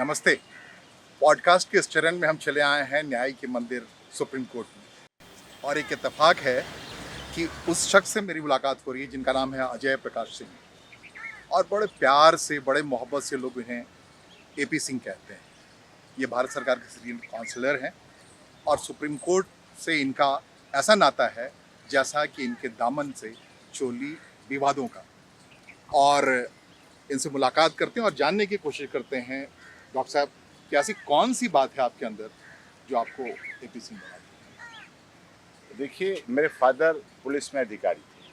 नमस्ते। पॉडकास्ट के इस चरण में हम चले आए हैं न्याय के मंदिर सुप्रीम कोर्ट में, और एक इत्तेफाक है कि उस शख्स से मेरी मुलाकात हो रही है जिनका नाम है अजय प्रकाश सिंह, और बड़े प्यार से, बड़े मोहब्बत से लोग इन्हें एपी सिंह कहते हैं। ये भारत सरकार के सीनियर काउंसलर हैं और सुप्रीम कोर्ट से इनका ऐसा नाता है जैसा कि इनके दामन से चोली विवादों का। और इनसे मुलाकात करते हैं और जानने की कोशिश करते हैं, डॉक्टर साहब, कि ऐसी कौन सी बात है आपके अंदर जो आपको एपी सिंह बनाती है? देखिए, मेरे फादर पुलिस में अधिकारी थे।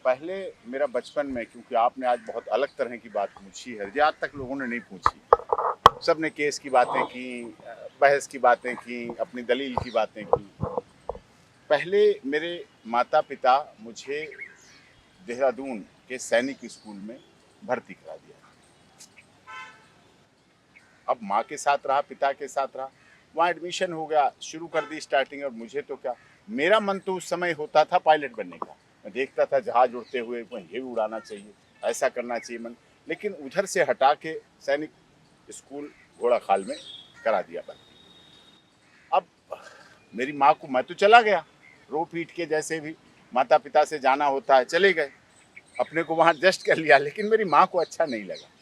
पहले मेरा बचपन में, क्योंकि आपने आज बहुत अलग तरह की बात पूछी है जो आज तक लोगों ने नहीं पूछी। सब ने केस की बातें की, बहस की बातें की, अपनी दलील की बातें की। पहले मेरे माता पिता मुझे देहरादून के सैनिक स्कूल में भर्ती करा दिया। अब माँ के साथ रहा, पिता के साथ रहा, वहाँ एडमिशन हो गया, शुरू कर दी स्टार्टिंग। और मुझे तो क्या, मेरा मन तो उस समय होता था पायलट बनने का। मैं देखता था जहाज उड़ते हुए, ये भी उड़ाना चाहिए, ऐसा करना चाहिए मन। लेकिन उधर से हटा के सैनिक स्कूल घोड़ा खाल में करा दिया भर्ती। अब मेरी माँ को, मैं तो चला गया रो पीट के, जैसे भी माता पिता से जाना होता है चले गए, अपने को वहाँ एडजस्ट कर लिया। लेकिन मेरी माँ को अच्छा नहीं लगा।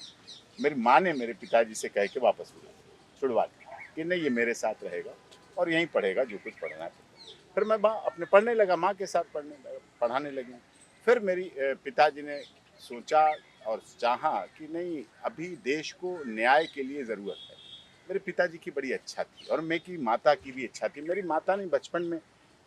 मेरी माँ ने मेरे पिताजी से कह के वापस छुड़वा दिया कि नहीं, ये मेरे साथ रहेगा और यहीं पढ़ेगा जो कुछ पढ़ना है। फिर मैं अपने पढ़ने लगा, माँ के साथ पढ़ाने लगे। फिर मेरी पिताजी ने सोचा और चाहा कि नहीं, अभी देश को न्याय के लिए ज़रूरत है। मेरे पिताजी की बड़ी अच्छा थी और मेरी माता की भी अच्छा थी। मेरी माता ने बचपन में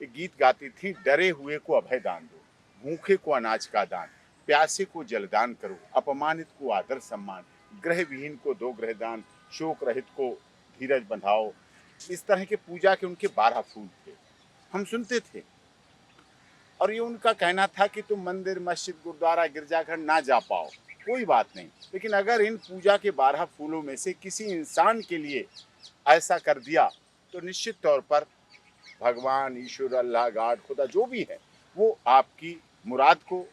एक गीत गाती थी, डरे हुए को अभय दान दो, भूखे को अनाज का दान, प्यासे को जलदान करो, अपमानित को आदर सम्मान, ग्रह विहीन को दो ग्रहदान, शोक रहित को धीरज बंधाओ। इस तरह के पूजा के उनके 12 फूल थे, हम सुनते थे। और ये उनका कहना था कि तुम मंदिर, मस्जिद, गुरुद्वारा, गिरजाघर ना जा पाओ, कोई बात नहीं, लेकिन अगर इन पूजा के 12 फूलों में से किसी इंसान के लिए ऐसा कर दिया तो निश्चित तौर पर भगवान, ईश्वर, अल्लाह, गॉड, खुदा जो भी है, वो आपकी मुराद को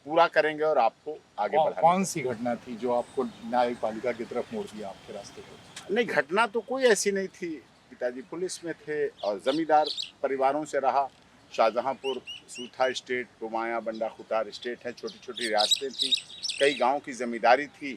पूरा करेंगे और आपको आगे बढ़ाएंगे। कौन सी घटना थी जो आपको न्यायपालिका की तरफ मोड़ दिया आपके रास्ते को? नहीं, घटना तो कोई ऐसी नहीं थी। पिताजी पुलिस में थे और जमींदार परिवारों से रहा। शाहजहांपुर, सूथा स्टेट, कुमाया, बंडा खुतार स्टेट है, छोटी छोटी रियासतें थी, कई गांव की जमींदारी थी,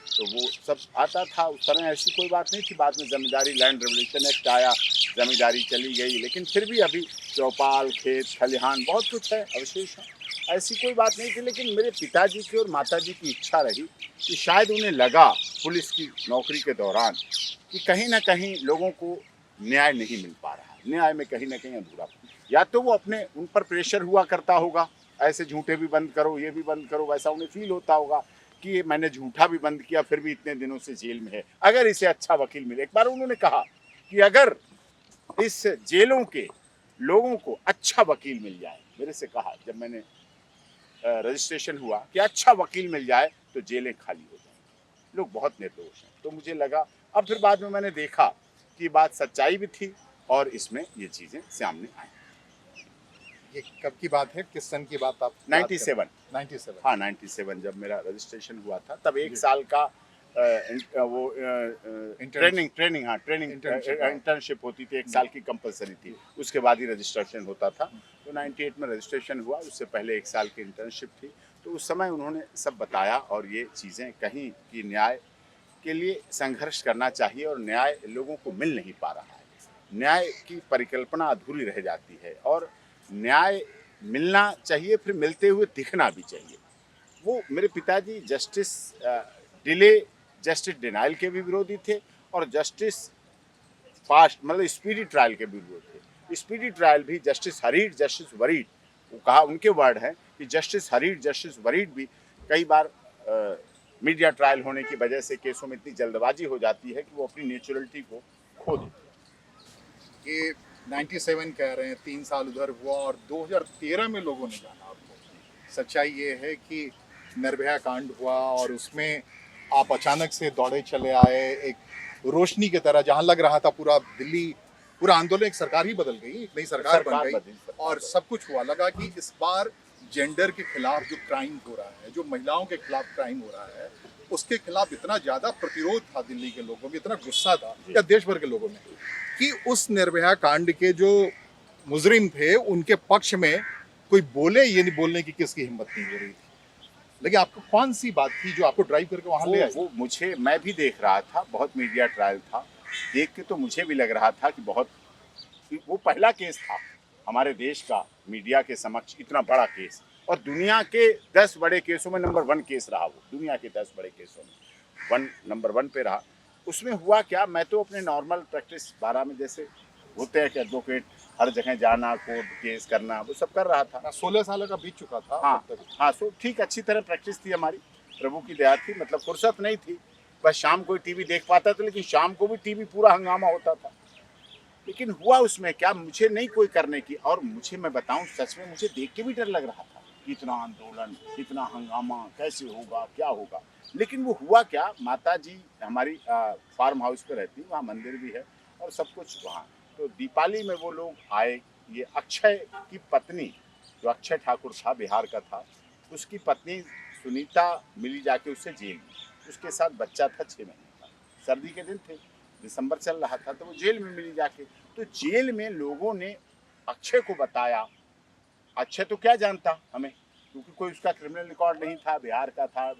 तो वो सब आता था। उस तरह ऐसी कोई बात नहीं थी। बाद में जमींदारी लैंड रेवोल्यूशन एक्ट आया, जमींदारी चली गई, लेकिन फिर भी अभी चौपाल, खेत खलिहान बहुत कुछ है, अवशेष है, ऐसी कोई बात नहीं थी। लेकिन मेरे पिताजी की और माताजी की इच्छा रही कि शायद उन्हें लगा पुलिस की नौकरी के दौरान कि कहीं ना कहीं लोगों को न्याय नहीं मिल पा रहा है, न्याय में कहीं ना कहीं अधूरा। या तो वो अपने, उन पर प्रेशर हुआ करता होगा, ऐसे झूठे भी बंद करो, ये भी बंद करो, वैसा उन्हें फील होता होगा कि मैंने झूठा भी बंद किया फिर भी इतने दिनों से जेल में है, अगर इसे अच्छा वकील मिले। एक बार उन्होंने कहा कि अगर इस जेलों के लोगों को अच्छा वकील मिल जाए, मेरे से कहा जब मैंने रजिस्ट्रेशन हुआ कि अच्छा वकील मिल जाए तो जेलें खाली हो जाएंगी, लोग बहुत निर्दोष हैं। तो मुझे लगा, अब फिर बाद में मैंने देखा कि बात सच्चाई भी थी और इसमें ये चीज़ें सामने आई। ये कब की बात है, किस सन की बात आप? 97। 97। हाँ, 97 जब मेरा रजिस्ट्रेशन हुआ था, तब 1 साल का वो ट्रेनिंग इंटर्नशिप होती थी, 1 साल की कंपलसरी थी, उसके बाद ही रजिस्ट्रेशन होता था। तो 98 में रजिस्ट्रेशन हुआ, उससे पहले 1 साल की इंटर्नशिप थी। तो उस समय उन्होंने सब बताया और ये चीज़ें कहीं कि न्याय के लिए संघर्ष करना चाहिए और न्याय लोगों को मिल नहीं पा रहा है, न्याय की परिकल्पना अधूरी रह जाती है और न्याय मिलना चाहिए, फिर मिलते हुए दिखना भी चाहिए। वो मेरे पिताजी जस्टिस डिले, जस्टिस डिनाइल के भी विरोधी थे और जस्टिस फास्ट, मतलब स्पीडी ट्रायल के भी विरोधी थे। स्पीडी ट्रायल भी जस्टिस हरीड, जस्टिस वरीड, वो कहा, उनके वर्ड हैं कि जस्टिस हरीड, जस्टिस वरीड भी कई बार मीडिया ट्रायल होने की वजह से केसों में इतनी जल्दबाजी हो जाती है कि वो अपनी नेचुरलिटी को खो देते हैं। ये 97 कह रहे हैं, 3 साल उधर हुआ और 2013 में लोगों ने जाना आपको। सच्चाई ये है कि निर्भया कांड हुआ और उसमें आप अचानक से दौड़े चले आए, एक रोशनी की तरह, जहां लग रहा था पूरा दिल्ली, पूरा आंदोलन, एक सरकार ही बदल गई, एक नई सरकार बन गई और सब कुछ हुआ। लगा कि इस बार जेंडर के खिलाफ जो क्राइम हो रहा है, जो महिलाओं के खिलाफ क्राइम हो रहा है, उसके खिलाफ इतना ज्यादा प्रतिरोध था दिल्ली के लोगों में, इतना गुस्सा था या देश भर के लोगों में, कि उस निर्भया कांड के जो मुजरिम थे उनके पक्ष में कोई बोले, ये नहीं बोलने की किसकी हिम्मत नहीं हो रही थी। लेकिन आपको कौन सी बात थी जो आपको ड्राइव करके वहां ले आई? वो मुझे, मैं भी देख रहा था, बहुत मीडिया ट्रायल था, देख के तो मुझे भी लग रहा था कि बहुत, वो पहला केस था हमारे देश का मीडिया के समक्ष, इतना बड़ा केस, और दुनिया के 10 बड़े केसों में नंबर 1 केस रहा वो, दुनिया के 10 बड़े केसों में नंबर 1 पे रहा। उसमें हुआ क्या, मैं तो अपने नॉर्मल प्रैक्टिस 12 में जैसे होते हैं कि एडवोकेट हर जगह जाना, कोर्ट केस करना, वो सब कर रहा था। 16 साल का बीत चुका था। हाँ, सो ठीक, अच्छी तरह प्रैक्टिस थी हमारी, प्रभु की दया थी, मतलब फुर्सत नहीं थी, बस शाम को टीवी देख पाता था, लेकिन शाम को भी टीवी पूरा हंगामा होता था। लेकिन हुआ उसमें क्या, मुझे नहीं कोई करने की, और मुझे, मैं बताऊं सच में, मुझे देख के भी डर लग रहा था, इतना आंदोलन, इतना हंगामा, कैसे होगा, क्या होगा। लेकिन वो हुआ क्या, माता जी हमारी फार्म हाउस पे रहती, वहाँ मंदिर भी है और सब कुछ वहाँ। तो दीपावली में वो लोग आए, ये अक्षय की पत्नी, जो अक्षय ठाकुर था, बिहार का था, उसकी पत्नी सुनीता मिली जाके उससे जेल में, उसके साथ बच्चा था 6 महीने का, सर्दी के दिन थे, दिसंबर चल रहा था, तो वो जेल में मिली जाके। तो जेल में लोगों ने अक्षय को बताया, अक्षय तो क्या जानता हमें, क्योंकि कोई उसका क्रिमिनल रिकॉर्ड नहीं था, बिहार का था,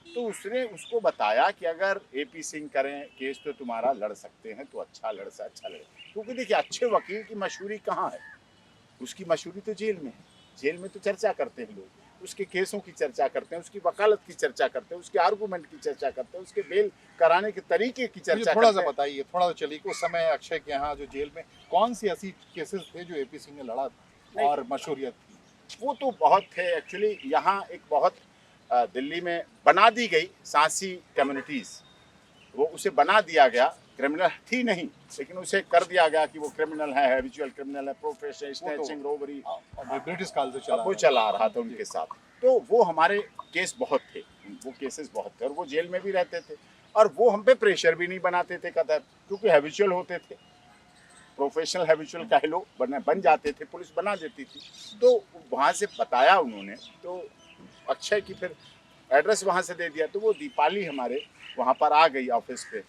तो उसने उसको बताया कि अगर एपी सिंह करें केस तो तुम्हारा लड़ सकते हैं, तो अच्छा लड़े। क्योंकि देखिए, अच्छे वकील की मशहूरी कहाँ है, उसकी मशहूरी तो जेल में है, जेल में तो चर्चा करते हैं लोग, उसके केसों की चर्चा करते हैं, उसकी वकालत की चर्चा करते हैं, उसके आर्गूमेंट की चर्चा करते हैं, उसके बेल कराने के तरीके की चर्चा थोड़ा करते सा बताइए, थोड़ा सा चलिए, उस समय अक्षय के यहाँ जो जेल में कौन सी ऐसी केसेस थे जो एपी सिंह ने लड़ा था और मशहूरियत थी? वो तो बहुत थे एक्चुअली। यहाँ एक बहुत दिल्ली में बना दी गई सांसी कम्युनिटीज़, वो उसे बना दिया गया, क्रिमिनल थी नहीं, लेकिन उसे कर दिया गया कि वो क्रिमिनल है, हैबिचुअल क्रिमिनल है, प्रोफेशन, स्नैचिंग, रोबरी, ब्रिटिश काल से चला वो चला रहा था उनके साथ। तो वो हमारे केस बहुत थे, वो केसेस बहुत थे, और वो जेल में भी रहते थे, और वो हम पे प्रेशर भी नहीं बनाते थे कदर, क्योंकि हैबिचुअल होते थे, प्रोफेशनल हैबिचुअल कह लो, बन जाते थे, पुलिस बना देती थी। तो वहाँ से बताया उन्होंने, तो अक्षय की फिर एड्रेस वहाँ से दे दिया, तो वो दीपाली हमारे वहाँ पर आ गई ऑफिस पे।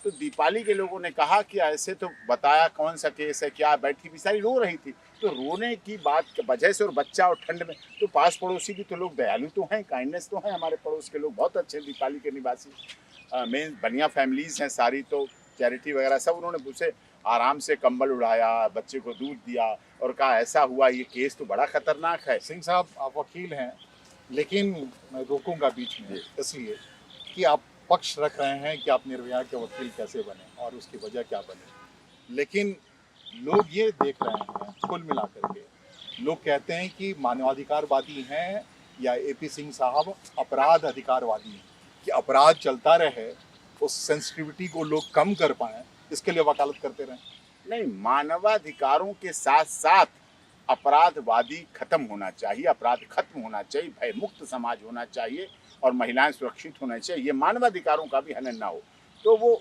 तो दीपाली के लोगों ने कहा कि ऐसे तो बताया, कौन सा केस है, क्या, बैठी बेचारी रो रही थी, तो रोने की बात की वजह से, और बच्चा और ठंड में, तो पास पड़ोसी भी तो लोग दयालु तो हैं, काइंडनेस तो है, हमारे पड़ोस के लोग बहुत अच्छे, दीपाली के निवासी मेन बढ़िया फैमिलीज़ हैं सारी, तो चैरिटी वगैरह सब, उन्होंने उसे आराम से कंबल उड़ाया, बच्चे को दूध दिया, और कहा ऐसा हुआ, ये केस तो बड़ा खतरनाक है। सिंह साहब, आप वकील हैं, लेकिन मैं रोकूंगा बीच में इसलिए कि आप पक्ष रख रहे हैं कि आप निर्भया के वकील कैसे बने और उसकी वजह क्या बने, लेकिन लोग ये देख रहे हैं, कुल मिलाकर के लोग कहते हैं कि मानवाधिकारवादी हैं या एपी सिंह साहब अपराध अधिकारवादी हैं, कि अपराध चलता रहे, उस सेंसिटिविटी को लोग कम कर पाएं, इसके लिए वकालत करते रहें। नहीं, मानवाधिकारों के साथ साथ अपराधवादी खत्म होना चाहिए, अपराध खत्म होना चाहिए, भय मुक्त समाज होना चाहिए, और महिलाएं सुरक्षित होना चाहिए, ये मानवाधिकारों का भी हनन ना हो। तो वो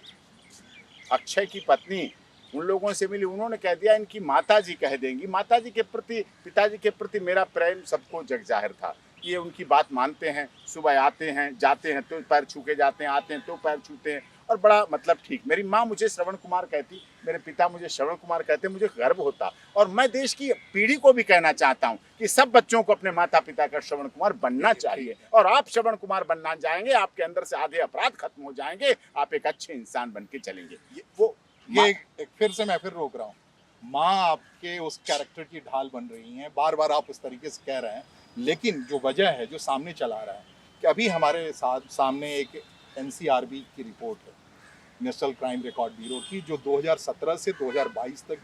अक्षय की पत्नी उन लोगों से मिली, उन्होंने कह दिया इनकी माताजी कह देंगी, माताजी के प्रति, पिताजी के प्रति मेरा प्रेम सबको जग जाहिर था, ये उनकी बात मानते हैं, सुबह आते हैं, जाते हैं तो पैर छू के जाते हैं, आते हैं तो पैर छूते हैं, और बड़ा मतलब ठीक। मेरी माँ मुझे श्रवण कुमार कहती, मेरे पिता मुझे श्रवण कुमार कहते, मुझे गर्व होता, और मैं देश की पीढ़ी को भी कहना चाहता हूँ कि सब बच्चों को अपने माता पिता का श्रवण कुमार बनना चाहिए, और आप श्रवण कुमार बनना जाएंगे, आपके अंदर से आधे अपराध खत्म हो जाएंगे, आप एक अच्छे इंसान बन के चलेंगे। ये एक फिर से मैं फिर रोक रहा हूँ, माँ आपके उस कैरेक्टर की ढाल बन रही हैं, बार बार आप इस तरीके से कह रहे हैं, लेकिन जो वजह है, जो सामने चला रहा है, कि अभी हमारे साथ सामने एक एनसीआरबी की रिपोर्ट है, नेशनल क्राइम रिकॉर्ड ब्यूरो की, जो 2017 से 2022 तक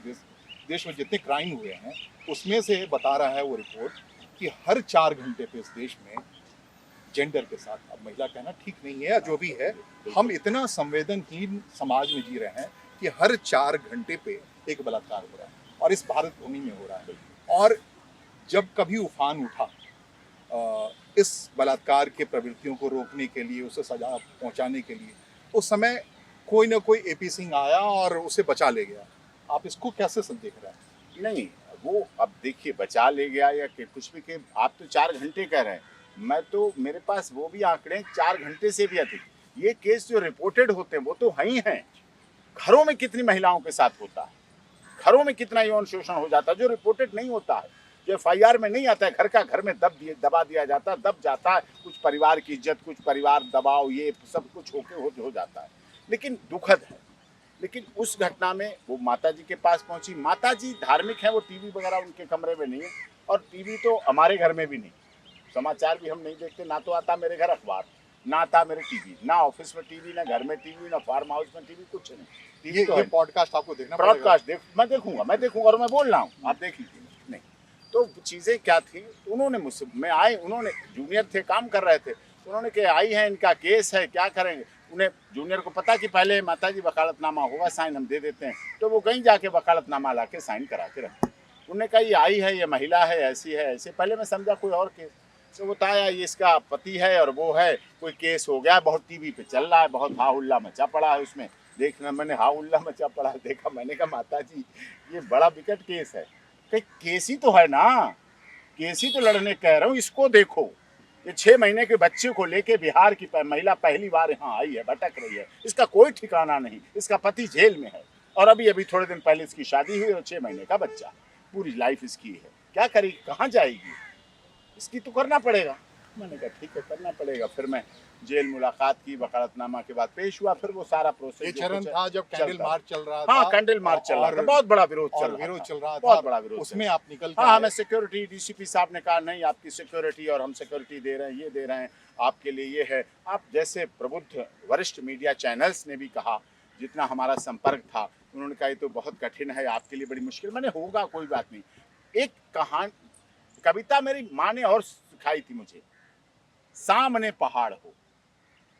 देश में जितने क्राइम हुए हैं उसमें से बता रहा है वो रिपोर्ट कि हर 4 घंटे पे इस देश में जेंडर के साथ, अब महिला कहना ठीक नहीं है, जो भी है, हम इतना संवेदनहीन समाज में जी रहे हैं कि हर 4 घंटे पे एक बलात्कार हो रहा है, और इस भारत भूमि में हो रहा है। और जब कभी उफान उठा इस बलात्कार के प्रवृत्तियों को रोकने के लिए, उसे सजा पहुंचाने के लिए, उस समय कोई ना कोई एपी सिंह आया और उसे बचा ले गया। आप इसको कैसे देख रहे हैं? नहीं, वो अब देखिए, बचा ले गया या कि कुछ भी, के आप तो 4 घंटे कह रहे हैं, मैं तो मेरे पास वो भी आंकड़े 4 घंटे से भी अधिक। ये केस जो रिपोर्टेड होते हैं वो तो हैं ही हैं। घरों में कितनी महिलाओं के साथ होता है, घरों में कितना यौन शोषण हो जाता है जो रिपोर्टेड नहीं होता है, जो एफआईआर में नहीं आता है। घर का घर में दबा दिया जाता है, दब जाता है, कुछ परिवार की इज्जत, कुछ परिवार दबाव, ये सब कुछ हो जाता है। लेकिन दुखद है। लेकिन उस घटना में वो माताजी के पास पहुंची। माताजी धार्मिक हैं, वो टीवी वगैरह उनके कमरे में नहीं है, और टीवी तो हमारे घर में भी नहीं, समाचार भी हम नहीं देखते, ना तो आता मेरे घर अखबार, ना आता मेरे टीवी, ना ऑफिस में टीवी, ना घर में टीवी, ना फार्म हाउस में टीवी, कुछ नहीं। टीवी तो ये पॉडकास्ट आपको देखना पड़ेगा। ब्रॉडकास्ट मैं देखूंगा और मैं बोल रहा हूँ, आप देख लीजिए। नहीं तो चीज़ें क्या थी, उन्होंने मुझसे, मैं आए, उन्होंने जूनियर थे, काम कर रहे थे, उन्होंने कहा आई है, इनका केस है, क्या करेंगे। उन्हें जूनियर को पता कि पहले माताजी वकालतनामा होगा, साइन हम दे देते हैं, तो वो कहीं जाके वकालतनामा ला के साइन करा के रखे। उन्होंने कहा ये आई है, ये महिला है, ऐसी है, ऐसे। पहले मैं समझा कोई और केस, तो बताया ये इसका पति है और वो है, कोई केस हो गया, बहुत टीवी पे चल रहा है, बहुत हा उल्ला मचा पड़ा है उसमें। देखना, मैंने हा उल्ला मचा पड़ा है देखा, मैंने कहा माता जी ये बड़ा विकट केस है। कहीं केस ही तो है ना, केस ही तो लड़ने कह रहा हूँ, इसको देखो। ये 6 महीने के बच्चे को लेके बिहार की महिला पहली बार यहाँ आई है, भटक रही है, इसका कोई ठिकाना नहीं, इसका पति जेल में है, और अभी अभी थोड़े दिन पहले इसकी शादी हुई और 6 महीने का बच्चा, पूरी लाइफ इसकी है। क्या करेगी, कहाँ जाएगी, इसकी तो करना पड़ेगा। मैंने कहा ठीक है, करना पड़ेगा। फिर मैं जेल मुलाकात की, वकालतनामा के बाद पेश हुआ, फिर वो सारा प्रोसेस। ये चरण था जब कैंडल मार्च चल रहा था। हाँ, कैंडल मार्च चल रहा था, बहुत बड़ा विरोध चल रहा था, बहुत बड़ा विरोध। उसमें आप निकल के हाँ, हमें सिक्योरिटी, डीसीपी साहब ने कहा नहीं आपकी सिक्योरिटी, और हम सिक्योरिटी दे रहे हैं, ये दे रहे हैं आपके लिए, ये है। आप जैसे प्रबुद्ध वरिष्ठ मीडिया चैनल्स ने भी कहा, जितना हमारा संपर्क था, उन्होंने कहा ये तो बहुत कठिन है, आपके लिए बड़ी मुश्किल। मैंने होगा, कोई बात नहीं। एक कविता मेरी माँ ने और सिखाई थी मुझे, सामने पहाड़ हो,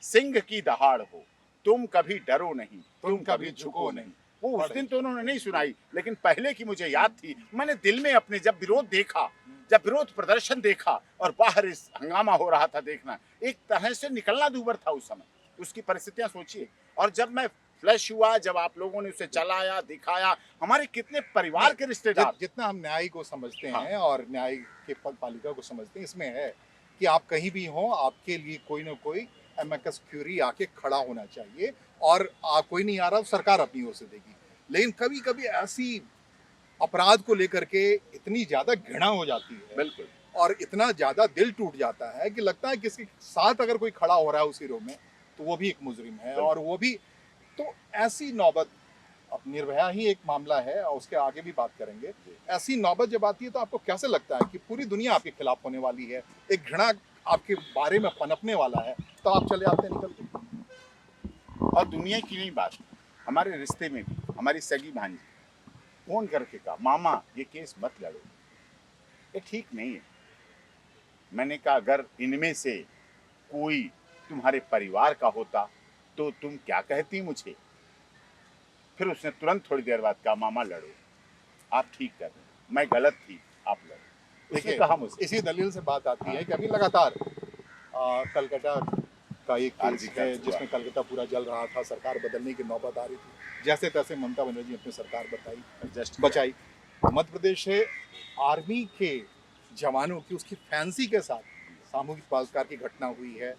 सिंह की दहाड़ हो, तुम कभी डरो नहीं, तुम कभी झुको नहीं। वो उस दिन तो उन्होंने नहीं सुनाई, लेकिन पहले की मुझे याद थी। मैंने दिल में अपने जब विरोध देखा, जब विरोध प्रदर्शन देखा, और बाहर इस हंगामा हो रहा था देखना, एक तरह से निकलना दूभर था उस समय। उसकी परिस्थितियां सोचिए। और जब मैं फ्लैश हुआ, जब आप लोगों ने उसे चलाया, दिखाया, हमारे कितने परिवार के रिश्तेदार। जितना हम न्याय को समझते हाँ। हैं और न्याय के पालिका को समझते हैं, इसमें है कि आप कहीं भी हो, आपके लिए कोई ना कोई एमिकस क्यूरी आके खड़ा होना चाहिए, और कोई नहीं आ रहा तो सरकार अपनी ओर से देगी। लेकिन कभी कभी ऐसी अपराध को लेकर के इतनी ज्यादा घृणा हो जाती है, बिल्कुल, और इतना ज्यादा दिल टूट जाता है कि लगता है किसी साथ अगर कोई खड़ा हो रहा है उसी रो में, तो वो भी एक मुजरिम है। और वो भी तो ऐसी नौबत, अब निर्भया ही एक मामला है और उसके आगे भी बात करेंगे। ऐसी नौबत जब आती है तो आपको कैसे लगता है कि पूरी दुनिया आपके खिलाफ होने वाली है, एक घृणा आपके बारे में पनपने वाला है, तो आप चले आते हैं निकल के। और दुनिया की नहीं बात, हमारे रिश्ते में भी हमारी सगी भांजी फोन करके कहा, मामा ये केस मत लड़ो, ये ठीक नहीं है। मैंने कहा अगर इनमें से कोई तुम्हारे परिवार का होता तो तुम क्या कहती मुझे। फिर उसने तुरंत थोड़ी देर बाद कहा, मामा लड़ो, आप ठीक कर रहे हैं, मैं गलत थी, आप लड़ो। उसने कहा मुझसे। इसी दलील से बात आती है कि अभी लगातार कलकत्ता का एक केस है जिसमें कलकत्ता पूरा जल रहा था, सरकार बदलने की नौबत आ रही थी, जैसे तैसे ममता बनर्जी अपनी सरकार बचाई। मध्य प्रदेश से आर्मी के जवानों की, उसकी फैंसी के साथ सामूहिक बलात्कार की घटना हुई है।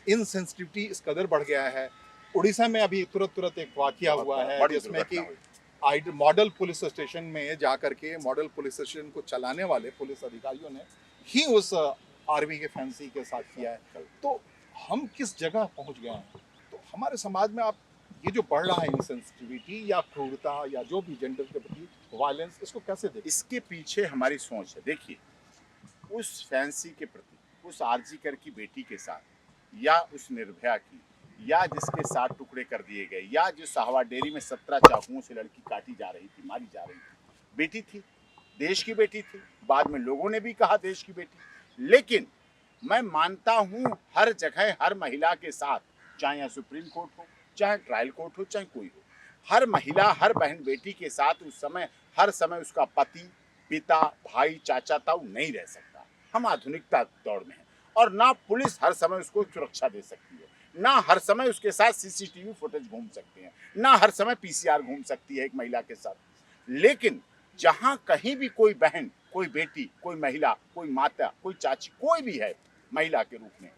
इनसेंसिटिविटी इस कदर बढ़ गया है। उड़ीसा में अभी तुरंत एक वाकया हुआ है जिसमें कि मॉडल पुलिस स्टेशन में जाकर के मॉडल पुलिस स्टेशन को चलाने वाले पुलिस अधिकारियों ने ही उस आर्मी के फैंसी के साथ किया है। तो हम किस जगह पहुंच गए हैं? तो हमारे समाज में आप ये जो बढ़ रहा है इनसेंसिटिविटी या क्रूरता या जो भी जेंडर के प्रति वायलेंस, इसको कैसे देखते? इसके पीछे हमारी सोच है। देखिए, उस फैंसी के प्रति, उस आरजीकर की बेटी के साथ, या उस निर्भया की, या जिसके 7 टुकड़े कर दिए गए, या जो साहवा डेयरी में 17 चाकुओं से लड़की काटी जा रही थी, मारी जा रही थी, बेटी थी, देश की बेटी थी। बाद में लोगों ने भी कहा देश की बेटी। लेकिन मैं मानता हूं हर जगह हर महिला के साथ, चाहे सुप्रीम कोर्ट हो, चाहे ट्रायल कोर्ट हो, चाहे कोई हो, हर महिला, हर बहन बेटी के साथ उस समय हर समय उसका पति, पिता, भाई, चाचा, ताऊ नहीं रह सकता। हम आधुनिकता दौड़ में हैं, और ना पुलिस हर समय उसको सुरक्षा दे सकती है, ना हर समय उसके साथ सीसीटीवी फुटेज घूम सकते हैं, ना हर समय पीसीआर घूम सकती है एक महिला के साथ। लेकिन जहां कहीं भी कोई बहन, कोई बेटी, कोई महिला, कोई माता, कोई चाची, कोई भी है, महिला के रूप में,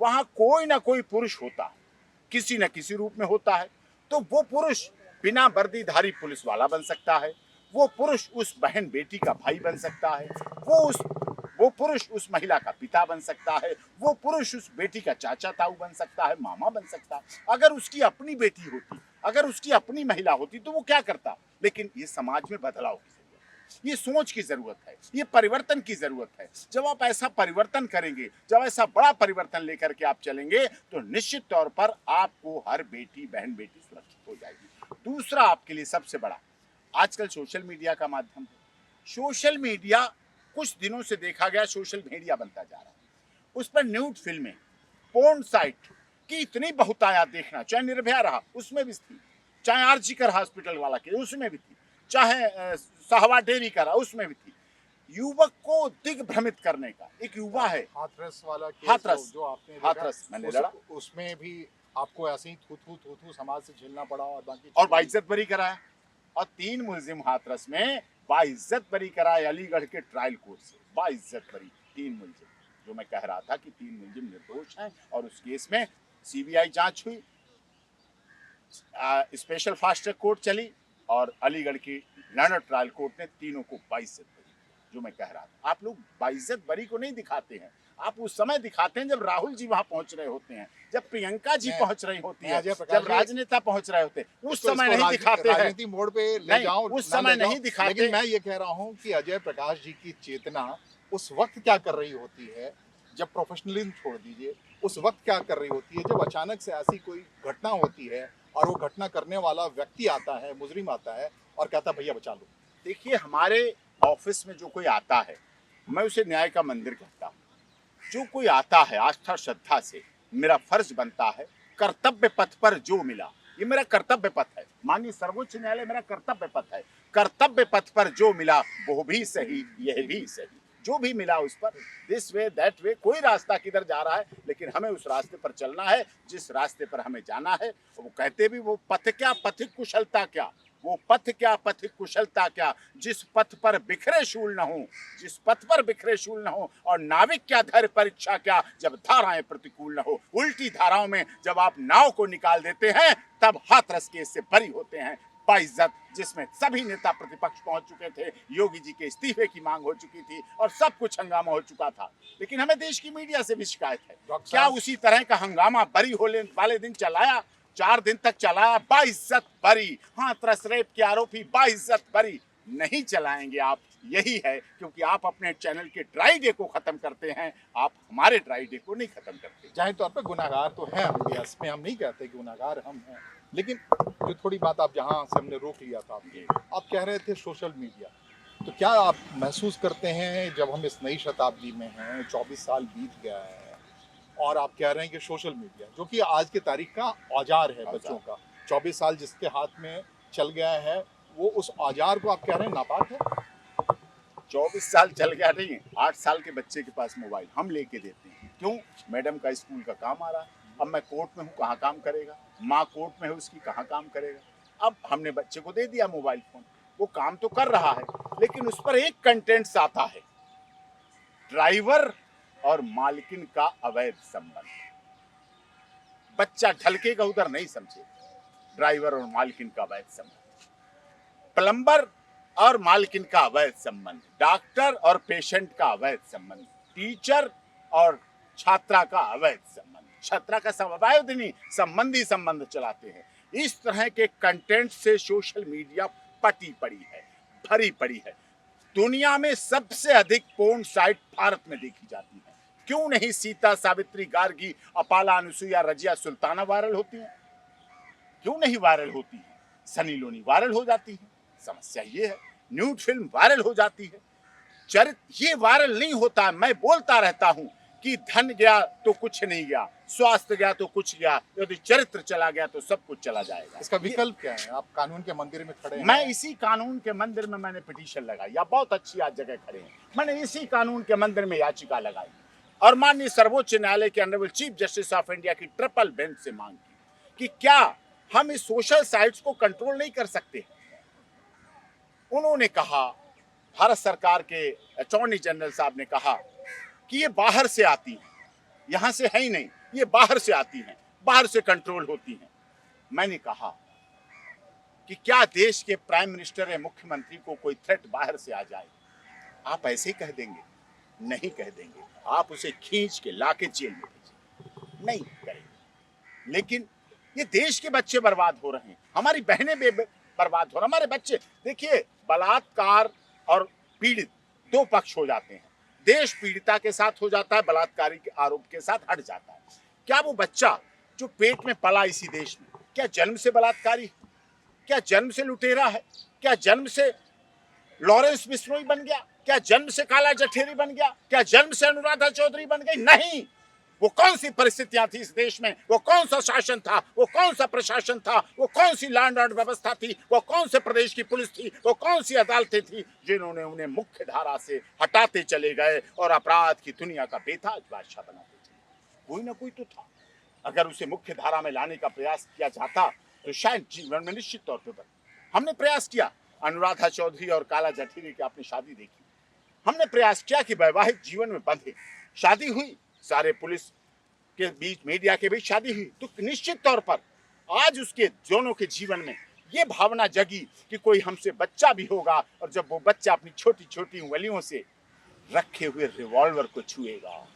वहां कोई ना कोई पुरुष होता है, किसी न किसी रूप में होता है। तो वो पुरुष बिना वर्दीधारी पुलिस वाला बन सकता है, वो पुरुष उस बहन बेटी का भाई बन सकता है, वो पुरुष उस महिला का पिता बन सकता है, वो पुरुष उस बेटी का चाचा ताऊ बन सकता है, मामा बन सकता है। अगर उसकी अपनी बेटी होती, अगर उसकी अपनी महिला होती तो वो क्या करता। लेकिन ये समाज में बदलाव की जरूरत, ये सोच की जरूरत है, ये परिवर्तन की जरूरत है। जब आप ऐसा परिवर्तन करेंगे, जब ऐसा बड़ा परिवर्तन लेकर के आप चलेंगे, तो निश्चित तौर पर आपको हर बेटी बहन बेटी सुरक्षित हो जाएगी। दूसरा आपके लिए सबसे बड़ा, आजकल सोशल मीडिया का माध्यम है। सोशल मीडिया कुछ दिनों से देखा गया सोशल मीडिया बनता जा रहा है। उस पर न्यूड फिल्में, पोर्न साइट की इतनी बहुतायत देखना, चाहे निर्भया रहा उसमें भी थी, चाहे आरजीकर हॉस्पिटल वाला के उसमें भी थी, चाहे सहवा डेयरी का रहा उसमें भी थी। युवक को दिग्भ्रमित करने का, एक युवा है, हाथरस वाला केस हाथरस, जो आपने हाथरस मैंने लड़ा, उसमें भी आपको ऐसे ही थू समाज से झेलना पड़ा और बाकी और बाइज्जत बरी कराया, और 3 मुलजिम हाथरस में बाइज्जत बरी कराए अलीगढ़ के ट्रायल कोर्ट से, बाइज्जत बरी 3 मुलजिम। जो मैं कह रहा था कि 3 मुलजिम निर्दोष हैं और उस केस में सीबीआई जांच हुई, स्पेशल फास्ट ट्रैक कोर्ट चली और अलीगढ़ की लंदन ट्रायल कोर्ट ने तीनों को बाइज्जत बरी। जो मैं कह रहा था, आप लोग बाइज्जत बरी को नहीं दिखाते हैं, आप उस समय दिखाते हैं जब राहुल जी वहां पहुंच रहे होते हैं, जब प्रियंका जी पहुंच रही होती है, जब राजनेता पहुंच रहे होते हैं, उस समय नहीं दिखाते हैं, राजनीति मोड़ पे ले जाओ, उस समय नहीं दिखाते। लेकिन मैं ये कह रहा हूँ कि अजय प्रकाश जी की चेतना उस वक्त क्या कर रही होती है, जब प्रोफेशनलिज्म छोड़ दीजिए, उस वक्त क्या कर रही होती है जब अचानक से ऐसी कोई घटना होती है और वो घटना करने वाला व्यक्ति आता है, मुजरिम आता है और कहता है भैया बचा लो। देखिए, हमारे ऑफिस में जो कोई आता है, मैं उसे न्याय का मंदिर कहता हूँ। जो कोई आता है आस्था श्रद्धा से, मेरा फर्ज बनता है, कर्तव्य पथ पर जो मिला, ये मेरा कर्तव्य पथ है, माननीय सर्वोच्च न्यायालय मेरा कर्तव्य पथ है, कर्तव्य पथ पर जो मिला वो भी सही, यह भी सही, जो भी मिला उस पर, दिस वे दैट वे, कोई रास्ता किधर जा रहा है, लेकिन हमें उस रास्ते पर चलना है जिस रास्ते पर हमें जाना है। वो कहते भी, वो पथ क्या पथिक कुशलता क्या, वो पथ क्या पथिक कुशलता क्या, जिस पथ पर बिखरे शूल न हो, जिस पथ पर बिखरे शूल न हो, और नाविक क्या धैर्य परीक्षा क्या, जब धाराएं प्रतिकूल न हो। उल्टी धाराओं में जब आप नाव को निकाल देते हैं, तब हाथरस केस से बरी होते हैं। बाइज्जत, जिसमें सभी नेता प्रतिपक्ष पहुंच चुके थे, योगी जी के इस्तीफे की मांग हो चुकी थी और सब कुछ हंगामा हो चुका था, लेकिन हमें देश की मीडिया से भी शिकायत है, क्या उसी तरह का हंगामा बरी होने वाले दिन चलाया, 4 दिन तक चलाया, बाइज्जत बरी, हाथरस रेप के आरोपी बाइज्जत बरी, नहीं चलाएंगे आप। यही है, क्योंकि आप अपने चैनल के ड्राई डे को खत्म करते हैं, आप हमारे ड्राई डे को नहीं खत्म करते। जाहिर तौर पर गुनाहगार तो हैं हम, इसमें हम नहीं कहते कि गुनाहगार हम हैं, लेकिन जो थोड़ी बात आप जहाँ से हमने रोक लिया था, आप कह रहे थे सोशल मीडिया, तो क्या आप महसूस करते हैं जब हम इस नई शताब्दी में हैं, 24 साल बीत गया है और आप कह रहे हैं कि सोशल मीडिया जो कि आज की तारीख का औजार है बच्चों का, 24 साल जिसके हाथ में चल गया है, वो उस औजार को आप कह रहे हैं नापाक है? 24 साल चल गया नहीं, 8 साल के बच्चे के पास मोबाइल हम लेके देते हैं, क्यों? मैडम का स्कूल का काम आ रहा है, अब मैं कोर्ट में हूँ, कहाँ काम करेगा, माँ कोर्ट में है, उसकी कहाँ काम करेगा। अब हमने बच्चे को दे दिया मोबाइल फोन, वो काम तो कर रहा है, लेकिन उस पर एक कंटेंट्स आता है, ड्राइवर और मालकिन का अवैध संबंध। बच्चा ढलकेगा उधर नहीं समझे, ड्राइवर और मालकिन का अवैध संबंध, प्लम्बर और मालकिन का अवैध संबंध, डॉक्टर और पेशेंट का अवैध संबंध, टीचर और छात्रा का अवैध संबंध, छात्रा का समवायोदिनी संबंधी संबंध चलाते हैं। इस तरह के कंटेंट से सोशल मीडिया पटी पड़ी है, भरी पड़ी है। दुनिया में सबसे अधिक पोर्न साइट भारत में देखी जाती है। क्यों नहीं सीता, सावित्री, गार्गी, अपाला, अनुसुईया, रजिया, सुल्ताना वायरल होती हैं? क्यों नहीं वायरल होती हैं? सनी लियोनी वायरल हो जाती है। समस्या ये है, न्यूड फिल्म वायरल हो जाती है, चरित्र ये वायरल नहीं होता। मैं बोलता रहता हूं कि धन गया तो कुछ नहीं गया, स्वास्थ्य गया तो कुछ गया, यदि चरित्र चला गया तो सब कुछ चला जाएगा। इसका विकल्प क्या है? आप कानून के मंदिर में खड़े हैं। मैं इसी कानून के मंदिर में मैंने पिटीशन लगाई, या बहुत अच्छी आज जगह खड़े हैं, मैंने इसी कानून के मंदिर में याचिका लगाई और माननीय सर्वोच्च न्यायालय के honourable chief justice of India की ट्रिपल बेंच से मांग की कि क्या हम इस सोशल साइट्स को कंट्रोल नहीं कर सकते। उन्होंने कहा, भारत सरकार के अटॉर्नी जनरल साहब ने कहा कि ये बाहर से आती है, यहाँ से है ही नहीं, ये बाहर से आती हैं, बाहर से कंट्रोल होती हैं। मैंने कहा कि क्या देश के प्राइम मिनिस्टर या मुख्यमंत्री को कोई थ्रेट बाहर से आ जाए, आप ऐसे ही कह देंगे? नहीं कह देंगे, आप उसे खींच के लाके जेल में भेजेंगे, नहीं करेंगे। लेकिन ये देश के बच्चे बर्बाद हो रहे हैं, हमारी बहनें बर्बाद हो रहे हैं, हमारे बच्चे। देखिए, बलात्कार और पीड़ित दो पक्ष हो जाते हैं। देश पीड़िता के साथ हो जाता है, बलात्कारी के आरोप के साथ हट जाता है। क्या वो बच्चा जो पेट में पला इसी देश में, क्या जन्म से बलात्कारी है? क्या जन्म से लुटेरा है? क्या जन्म से लॉरेंस बिश्नोई बन गया? क्या जन्म से काला जठेरी बन गया? क्या जन्म से अनुराधा चौधरी बन गई? नहीं। वो कौन सी परिस्थितियां थी इस देश में, वो कौन सा शासन था, वो कौन सा प्रशासन था, वो कौन सी लैंड ऑर्डर व्यवस्था थी, वो कौन से प्रदेश की पुलिस थी, वो कौन सी अदालतें थी जिन्होंने उन्हें मुख्य धारा से हटाते चले गए और अपराध की दुनिया का बेताज बादशाह बनाते चले? कोई ना कोई तो था। अगर उसे मुख्य धारा में लाने का प्रयास किया जाता तो शायद जीवन में निश्चित तौर पर हमने प्रयास किया। अनुराधा चौधरी और काला जठेरी की आपने शादी देखी, हमने प्रयास किया कि वैवाहिक जीवन में बंधे। शादी हुई, सारे पुलिस के बीच, मीडिया के बीच शादी हुई, तो निश्चित तौर पर आज उसके दोनों के जीवन में ये भावना जगी कि कोई हमसे बच्चा भी होगा, और जब वो बच्चा अपनी छोटी छोटी उंगलियों से रखे हुए रिवॉल्वर को छुएगा,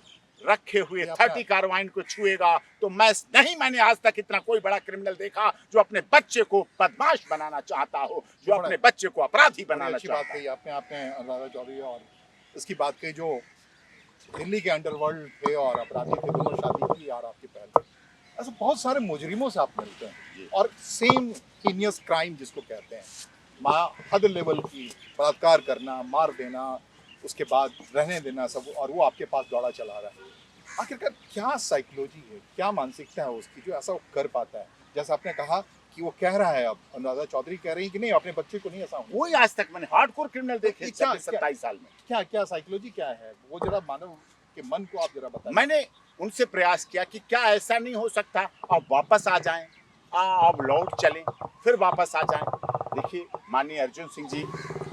रखे हुए 30 कार्बाइन को छुएगा, तो मैंने आज तक इतना कोई बड़ा क्रिमिनल देखा जो अपने बच्चे को बदमाश बनाना चाहता हो, जो अपने बच्चे को अपराधी बनाना चाहता है। बात कही आपने अनुराधा चौधरी और इसकी बात कही जो दिल्ली के अंडरवर्ल्ड थे और अपराधी थे, दोनों शादी की और आपकी पहल। ऐसे बहुत सारे मुजरिमों से आप मिलते हैं और सेम हीनियस क्राइम जिसको कहते हैं, हद लेवल की बलात्कार करना, मार देना, उसके बाद रहने देना सब, और वो आपके पास दौड़ा चला रहा है। आखिरकार क्या साइकोलॉजी है, क्या मानसिकता है उसकी जो ऐसा वो कर पाता है? जैसा आपने कहा कि वो कह रहा है, अब अनुराधा चौधरी कह रही है कि नहीं, अपने बच्चे को नहीं ऐसा होना। वही आज तक मैंने हार्डकोर क्रिमिनल देखे 27 साल में। क्या क्या साइकोलॉजी क्या है वो, जरा मानव के मन को आप जरा बताइए। मैंने उनसे प्रयास किया कि क्या ऐसा नहीं हो सकता, आप वापस आ जाएं, आप लौट चलें, फिर वापस आ जाएं। देखिए, माननीय अर्जुन सिंह जी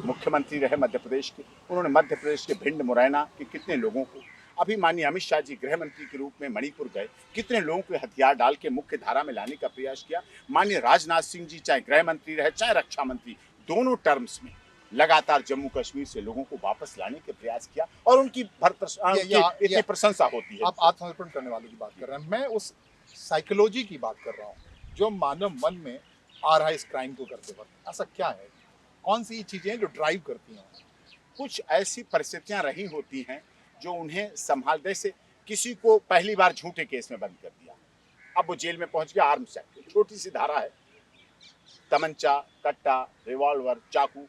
मुख्यमंत्री रहे मध्य प्रदेश के, उन्होंने मध्य प्रदेश के भिंड मुरैना के कितने लोगों को, अभी माननीय अमित शाह जी गृह मंत्री के रूप में मणिपुर गए, कितने लोगों को हथियार डाल के मुख्य धारा में लाने का प्रयास किया। माननीय राजनाथ सिंह जी चाहे गृह मंत्री रहे चाहे रक्षा मंत्री, दोनों टर्म्स में लगातार जम्मू कश्मीर से लोगों को वापस लाने के प्रयास किया, और उनकी इतनी प्रशंसा होती है। आप आत्मसमर्पण करने वालों की बात कर रहे हैं, मैं उस साइकोलॉजी की बात कर रहा हूँ जो मानव मन में आ रहा है इस क्राइम को करते वक्त। ऐसा क्या है, कौन सी चीजें जो ड्राइव करती हैं? कुछ ऐसी परिस्थितियां रही होती हैं जो उन्हें संभालने से, किसी को पहली बार झूठे केस में बंद कर दिया, अब वो जेल में पहुंच गया, आर्म्स एक्ट, छोटी सी धारा है, तमंचा, कट्टा, रिवॉल्वर, चाकू,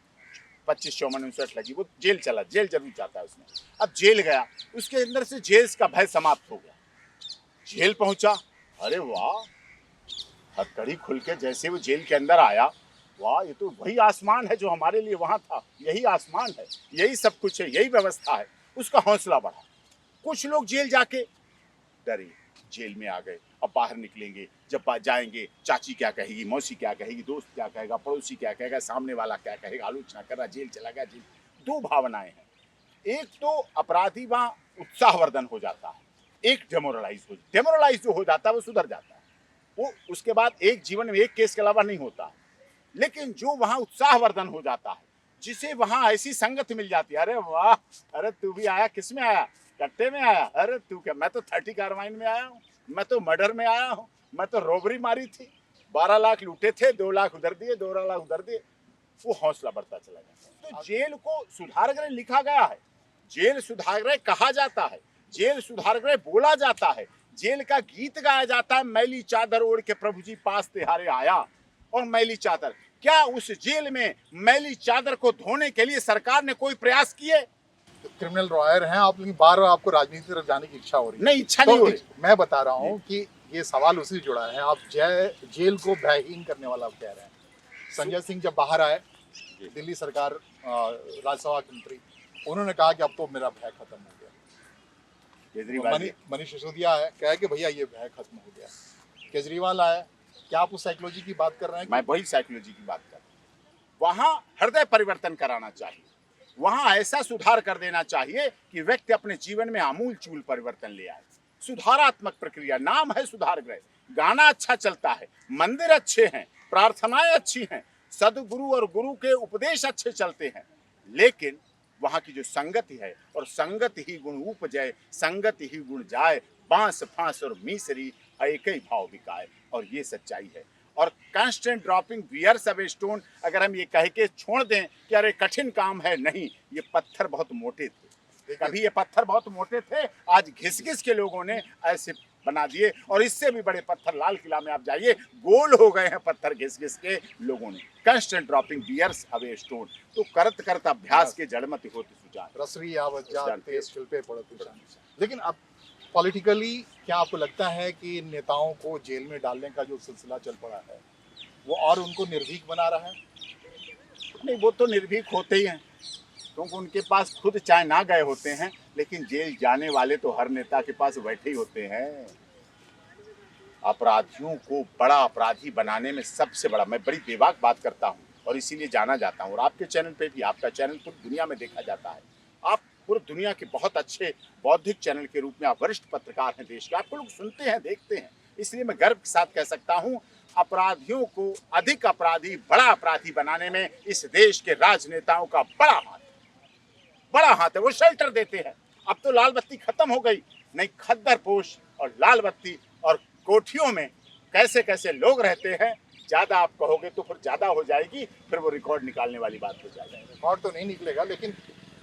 25 54 59 लगी, वो जेल चला, जेल जरूर जाता है उसमें। अब जेल गया, उसके अंदर से जेल का भय समाप्त हो गया, जेल पहुंचा, अरे वाह, हथकड़ी खुल के जैसे वो जेल के अंदर आया, वाह, ये तो वही आसमान है जो हमारे लिए वहां था, यही आसमान है, यही सब कुछ है, यही व्यवस्था है। उसका हौसला बढ़ा। कुछ लोग जेल जाके डरे, जेल में आ गए, अब बाहर निकलेंगे, जब जाएंगे, चाची क्या कहेगी, मौसी क्या कहेगी, दोस्त क्या कहेगा, पड़ोसी क्या कहेगा, सामने वाला क्या कहेगा, आलोचना कर रहा, जेल चला गया, जेल। दो भावनाएं हैं, एक तो अपराधी वहां उत्साहवर्धन हो जाता है, एक डेमोरलाइज जो हो जाता है वो सुधर जाता है, वो उसके बाद एक जीवन में एक केस के अलावा नहीं होता। लेकिन जो वहां उत्साहवर्धन हो जाता है, जिसे वहां ऐसी संगत मिल जाती है, अरे वाह, अरे तू भी आया, किस में आया, कट्टे में आया, अरे तू क्या, मैं तो 30 कार्बाइन में आया हूँ, मैं तो मर्डर में आया हूँ, मैं तो रॉबरी मारी थी, 12 लाख लूटे थे, 2 लाख उधर दिए, 2 लाख उधर दिए, वो हौसला बढ़ता चला जाता है। तो जेल को सुधार गृह लिखा गया है, जेल सुधार गृह कहा जाता है, जेल सुधार गृह बोला जाता है, जेल का गीत गाया जाता है, मैली चादर ओढ़ के प्रभु जी पास तिहारे आया। और मैली चादर, क्या उस जेल में मैली चादर को धोने के लिए सरकार ने कोई प्रयास किए? तो क्रिमिनल लॉयर हैं आप, लेकिन बार बार आपको राजनीति तरफ जाने की इच्छा हो रही है। नहीं, इच्छा नहीं हो रही। मैं बता रहा हूँ कि ये सवाल उसी से जुड़ा है। आप जेल को भयहीन करने वाला आप कह रहे हैं। संजय सिंह जब बाहर आए, दिल्ली सरकार राज्यसभा के मंत्री, उन्होंने कहा कि अब तो मेरा भय खत्म हो गया। केजरीवाल, मनीष सिसोदिया है, कहा कि भैया ये भय खत्म हो गया। केजरीवाल आया, क्या आप उस साइकोलॉजी की बात कर रहे हैं? मैं वही साइकोलॉजी की बात कर रहा हूँ। वहां हृदय परिवर्तन कराना चाहिए, वहां ऐसा सुधार कर देना चाहिए कि व्यक्ति अपने जीवन में आमूल चूल परिवर्तन ले आए। सुधारात्मक प्रक्रिया, नाम है सुधार गृह, गाना अच्छा चलता है, मंदिर अच्छे हैं, प्रार्थनाएं अच्छी हैं, सदगुरु और गुरु के उपदेश अच्छे चलते हैं, लेकिन वहां की जो संगति है, और संगत ही गुण उपजय, संगत ही गुण जाए, बांस फांस और मीसरी एक ही भाव बिकाए, और ये सच्चाई है। और constant dropping wears away stone, अगर हम ये कह के छोड़ दें कि अरे कठिन काम है, नहीं, ये पत्थर बहुत मोटे थे, कभी ये पत्थर बहुत मोटे थे, आज घिस घिस के लोगों ने ऐसे बना दिए, और इससे भी बड़े पत्थर लाल किला में आप जाइए, गोल हो गए हैं पत्थर घिस घिस के लोगों ने। Constant dropping wears away stone, तो करत करत अभ्यास के जड़मति होती सुजान, रसरी आवत जाते शिल्पे पड़त निशान। लेकिन अब पॉलिटिकली क्या आपको लगता है कि इन नेताओं को जेल में डालने का जो सिलसिला चल पड़ा है वो और उनको निर्भीक बना रहा है? नहीं, वो तो निर्भीक होते ही हैं, क्योंकि उनके पास खुद चाहे ना गए होते हैं, लेकिन जेल जाने वाले तो हर नेता के पास बैठे ही होते हैं। अपराधियों को बड़ा अपराधी बनाने में सबसे बड़ा, मैं बड़ी बेबाक बात करता हूँ और इसीलिए जाना जाता हूँ, और आपके चैनल पे भी, आपका चैनल पूरी दुनिया में देखा जाता है, आप पूरी दुनिया के बहुत अच्छे बौद्धिक चैनल के रूप में आप वरिष्ठ पत्रकार हैं देश के, आपको लोग सुनते हैं, देखते हैं, इसलिए मैं गर्व के साथ कह सकता हूँ, अपराधियों को अधिक अपराधी, बड़ा अपराधी बनाने में इस देश के राजनेताओं का बड़ा हाथ है। वो शेल्टर देते हैं। अब तो लाल बत्ती खत्म हो गई, नहीं, खद्दर पोश और लाल बत्ती और कोठियों में कैसे कैसे लोग रहते हैं, ज्यादा आप कहोगे तो फिर ज्यादा हो जाएगी, फिर वो रिकॉर्ड निकालने वाली बात हो जाएगी। रिकॉर्ड तो नहीं निकलेगा, लेकिन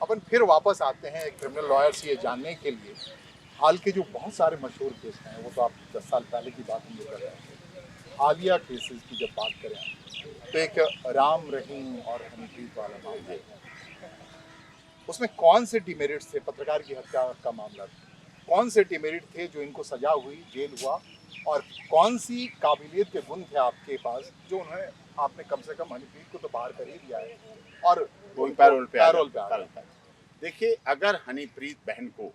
अपन फिर वापस आते हैं एक क्रिमिनल लॉयर से ये जानने के लिए, हाल के जो बहुत सारे मशहूर केस हैं, वो तो आप 10 साल पहले की बात नहीं कर रहे हैं, हालिया केसेस की जब बात करें तो एक राम रहीम और हनीप्रीत वाला मामला है, उसमें कौन से डिमेरिट्स थे? पत्रकार की हत्या का मामला था, कौन से डिमेरिट थे जो इनको सजा हुई, जेल हुआ, और कौन सी काबिलियत के गुण थे आपके पास जो उन्हें, आपने कम से कम हनीप्रीत को तो बाहर कर ही दिया है और वो पैरोल पे आ रहा है। देखिए, अगर हनीप्रीत बहन को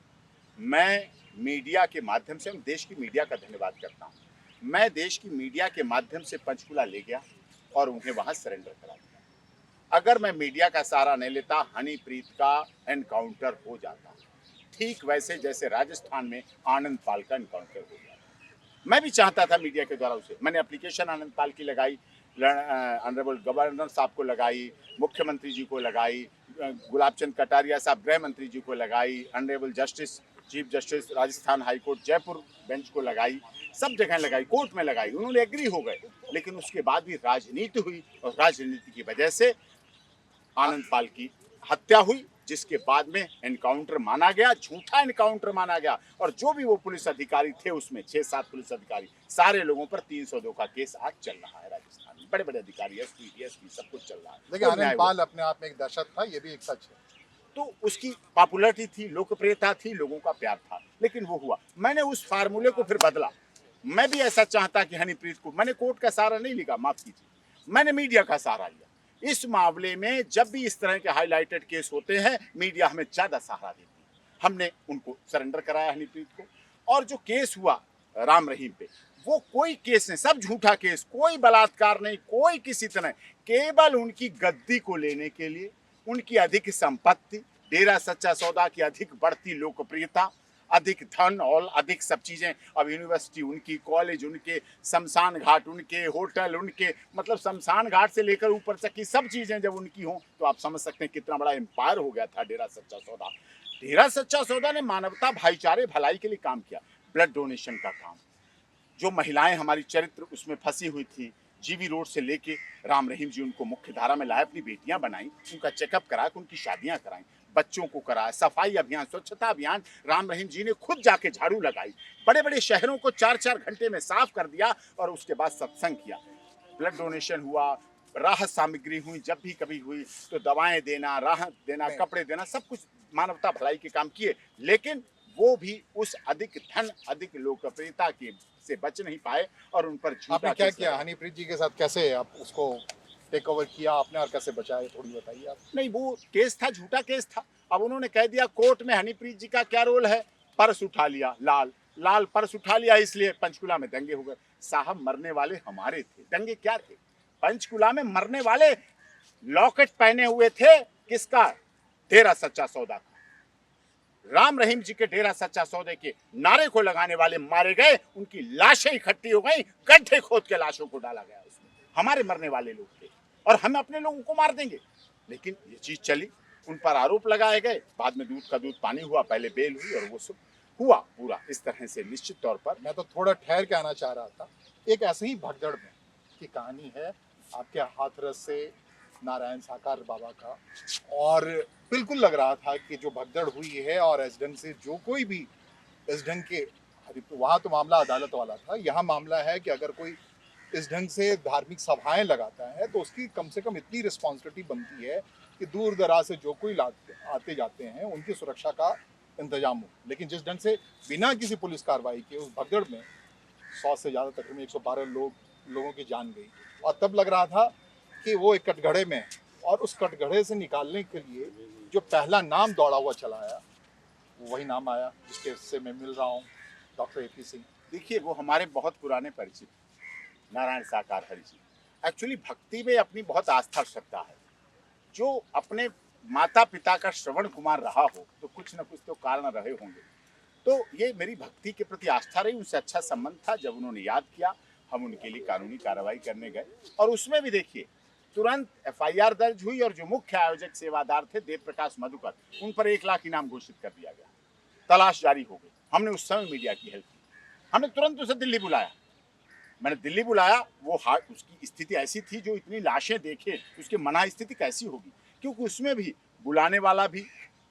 मैं मीडिया के माध्यम से, हम देश की मीडिया का धन्यवाद करता हूँ, मैं देश की मीडिया के माध्यम से पंचकुला ले गया और उन्हें वहां सरेंडर करा दिया। अगर मैं मीडिया का सहारा नहीं लेता, हनीप्रीत का एनकाउंटर हो जाता, ठीक वैसे जैसे राजस्थान में आनंद पाल का एनकाउंटर हो गया। मैं भी चाहता था मीडिया के द्वारा उसे, मैंने एप्लीकेशन आनंद पाल की लगाई, ऑनरेबल गवर्नर साहब को लगाई, मुख्यमंत्री जी को लगाई, गुलाब चंद कटारिया साहब गृह मंत्री जी को लगाई, honourable justice, chief justice Rajasthan high court Jaipur bench को लगाई, सब जगह लगाई, कोर्ट में लगाई, उन्होंने एग्री हो गए, लेकिन उसके बाद भी राजनीति हुई, और राजनीति की वजह से आनंद पाल की हत्या हुई, जिसके बाद में एनकाउंटर माना गया, झूठा एनकाउंटर माना गया, और जो भी वो पुलिस अधिकारी थे उसमें 6-7 पुलिस अधिकारी, सारे लोगों पर 302 का केस आज चल रहा है राजस्थान में, बड़े बड़े अधिकारी, एसपी, डीएसपी, सब कुछ चल रहा है। लेकिन आनंद पाल अपने आप में एक दहशत था, ये भी एक सच है। तो उसकी पॉपुलरिटी थी, लोकप्रियता थी, लोगों का प्यार था, लेकिन वो हुआ। मैंने उस फार्मूले को फिर बदला, मैं भी ऐसा चाहता कि हनीप्रीत को, मैंने कोर्ट का सहारा नहीं लिया, माफ कीजिए, मैंने मीडिया का सहारा लिया। इस मामले में जब भी इस तरह के हाईलाइटेड केस होते हैं, मीडिया हमें ज्यादा सहारा देती है। हमने उनको सरेंडर कराया हनीप्रीत को, और जो केस हुआ राम रहीम पे, वो कोई केस नहीं, सब झूठा केस, कोई बलात्कार नहीं, कोई किसी तरह, केवल उनकी गद्दी को लेने के लिए, उनकी अधिक संपत्ति, डेरा सच्चा सौदा की अधिक बढ़ती लोकप्रियता, अधिक धन और अधिक सब चीजें, अब यूनिवर्सिटी उनकी, कॉलेज उनके, शमशान घाट उनके, होटल उनके, मतलब शमशान घाट से लेकर ऊपर तक की सब चीजें जब उनकी हों, तो आप समझ सकते हैं कितना बड़ा एम्पायर हो गया था डेरा सच्चा सौदा। डेरा सच्चा सौदा ने मानवता, भाईचारे, भलाई के लिए काम किया, ब्लड डोनेशन का काम, जो महिलाएं हमारी चरित्र उसमें फंसी हुई थी, जीवी रोड से लेके राम रहीम जी उनको मुख्य धारा में लाए, अपनी बेटियां बनाई, उनका चेकअप कराया, उनकी शादियां कराई, बच्चों को कराया, सफाई अभियान, स्वच्छता अभियान राम रहीम जी ने खुद जाके झाड़ू लगाई, बड़े बड़े शहरों को 4-4 घंटे में साफ कर दिया, और उसके बाद सत्संग किया, ब्लड डोनेशन हुआ, राहत सामग्री हुई, जब भी कभी हुई तो दवाएं देना, राहत देना, कपड़े देना, सब कुछ मानवता भलाई के काम किए, लेकिन वो भी उस अधिक धन, अधिक लोकप्रियता के से बच नहीं पाए, और उन पर झूठा। आपने क्या किया हनीप्रीत जी के साथ, कैसे आप उसको टेक ओवर किया आपने और कैसे बचाए, थोड़ी बताइए आप। नहीं, वो केस था, झूठा केस था। अब उन्होंने कह दिया कोर्ट में हनीप्रीत जी का क्या रोल है, पर्स उठा लिया, लाल पर्स उठा लिया, इसलिए पंचकुला में दंगे हो गए। साहब, मरने वाले हमारे थे, दंगे क्या थे? पंचकुला में मरने वाले लॉकेट पहने हुए थे, किसका? डेरा सच्चा सौदा का। राम रहीम जी के डेरा सच्चा सौदे के नारे को लगाने वाले मारे गए, उनकी लाशें इकट्ठी हो गई, गड्ढे खोद के लाशों को डाला गया उसमें। हमारे मरने वाले लोग थे और हम अपने लोगों को मार देंगे। लेकिन ये चीज चली, उन पर आरोप लगाए गए, बाद में दूध का दूध पानी हुआ, पहले बेल हुई और वो सब हुआ पूरा इस तरह से। निश्चित तौर पर मैं तो थोड़ा ठहर के आना चाह रहा था, एक ऐसे ही भगदड़ में की कहानी है आपके हाथरस से नारायण साकार बाबा का, और बिल्कुल लग रहा था कि जो भगदड़ हुई है और एसडन से जो कोई भी इस ढंग के, वहाँ तो मामला अदालत वाला था, यहाँ मामला है कि अगर कोई इस ढंग से धार्मिक सभाएं लगाता है तो उसकी कम से कम इतनी रिस्पॉन्सिबिलिटी बनती है कि दूर दराज से जो कोई आते जाते हैं उनकी सुरक्षा का इंतजाम हो। लेकिन जिस ढंग से बिना किसी पुलिस कार्रवाई के उस भगदड़ में 100 से ज़्यादा, तकरीबन 112 लोगों की जान गई, और तब लग रहा था कि वो एक कटघरे में है, और उस कटघरे से निकालने के लिए जो पहला नाम दौड़ा हुआ चला आया वही नाम आया जिसके से मैं मिल रहा हूँ, डॉक्टर AP सिंह। देखिए, वो हमारे बहुत पुराने परिचित नारायण साकार हरि जी। एक्चुअली भक्ति में अपनी बहुत आस्था श्रद्धा है। जो अपने माता पिता का श्रवण कुमार रहा हो तो कुछ न कुछ तो कारण रहे होंगे। तो ये मेरी भक्ति के प्रति आस्था रही, उनसे अच्छा संबंध था। जब उन्होंने याद किया, हम उनके लिए कानूनी कार्रवाई करने गए, और उसमें भी देखिए तुरंत FIR दर्ज हुई, और जो मुख्य आयोजक सेवादार थे देव प्रकाश मधुकर, उन पर 1 लाख इनाम घोषित कर दिया गया। तलाश जारी हो गई। हमने उस समय मीडिया की हेल्प की, हमने तुरंत उसे दिल्ली बुलाया। मैंने दिल्ली बुलाया, वो उसकी स्थिति ऐसी थी, जो इतनी लाशें देखे उसकी मना स्थिति कैसी होगी, क्योंकि उसमें भी बुलाने वाला भी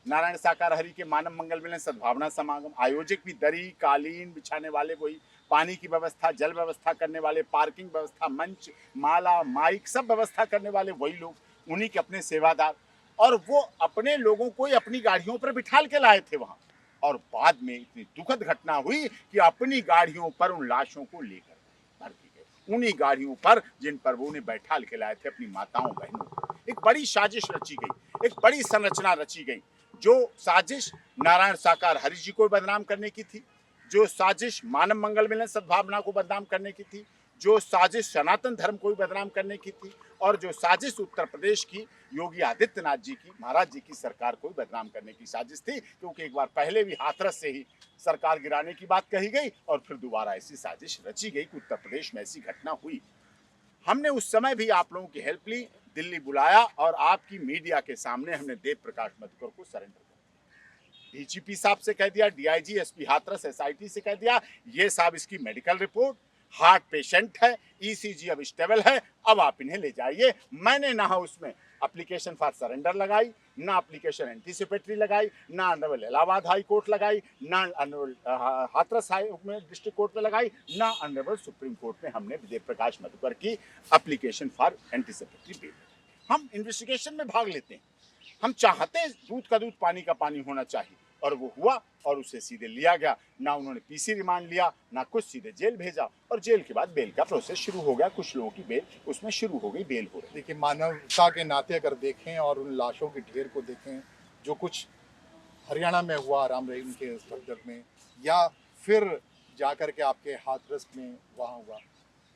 नारायण साकार हरि के मानव मंगल मिलन सद्भावना समागम, आयोजक भी दरी कालीन बिछाने वाले वही, पानी की व्यवस्था, जल व्यवस्था करने वाले, पार्किंग व्यवस्था, मंच, माला, माइक, सब व्यवस्था करने वाले वही लोग, उन्हीं के अपने सेवादार, और वो अपने लोगों को ही अपनी गाड़ियों पर बिठाल के लाए थे वहां। और बाद में इतनी दुखद घटना हुई कि अपनी गाड़ियों पर उन लाशों को लेकर भर दी गई, उन्हीं गाड़ियों पर जिन पर वो उन्हें बैठाल के लाए थे अपनी माताओं बहनों को। एक बड़ी साजिश रची गई, एक बड़ी संरचना रची गई। जो साजिश नारायण साकार हरि जी को बदनाम करने की थी, जो साजिश मानव मंगल मिलन सद्भावना को बदनाम करने की थी, जो साजिश सनातन धर्म को भी बदनाम करने की थी, और जो साजिश उत्तर प्रदेश की योगी आदित्यनाथ जी की, महाराज जी की सरकार को बदनाम करने की साजिश थी। क्योंकि एक बार पहले भी हाथरस से ही सरकार गिराने की बात कही गई, और फिर दोबारा ऐसी साजिश रची गई कि उत्तर प्रदेश में ऐसी घटना हुई। हमने उस समय भी आप लोगों की हेल्प ली, दिल्ली बुलाया, और आपकी मीडिया के सामने हमने देव प्रकाश मधुकर को सरेंडर कर दिया। DGP साहब से कह दिया, DIG SP हाथरस SIT से कह दिया, ये साहब इसकी मेडिकल रिपोर्ट, हार्ट पेशेंट है, ECG अब स्टेबल है, अब आप इन्हें ले जाइए। मैंने ना उसमें एप्लीकेशन फॉर सरेंडर लगाई, ना एप्लीकेशन एंटीसिपेटरी लगाई, ना ऑनरेबल इलाहाबाद हाई कोर्ट लगाई, ना ऑनरेबल हाथरस हाई में डिस्ट्रिक्ट कोर्ट में लगाई, ना ऑनरेबल सुप्रीम कोर्ट में हमने देव प्रकाश मधुकर की एप्लीकेशन फॉर एंटीसिपेटरी बेल। हम इन्वेस्टिगेशन में भाग लेते हैं, हम चाहते हैं दूध का दूध पानी का पानी होना चाहिए, और वो हुआ, और उसे सीधे लिया गया। ना उन्होंने PC रिमांड लिया, ना कुछ, सीधे जेल भेजा, और जेल के बाद बेल का प्रोसेस शुरू हो गया। कुछ लोगों की बेल उसमें शुरू हो गई, बेल हो रही। देखिए, मानवता के नाते अगर देखें और उन लाशों के ढेर को देखें, जो कुछ हरियाणा में हुआ राम रहीम के भगदड़ में, या फिर जाकर के आपके हाथरस में वहाँ हुआ,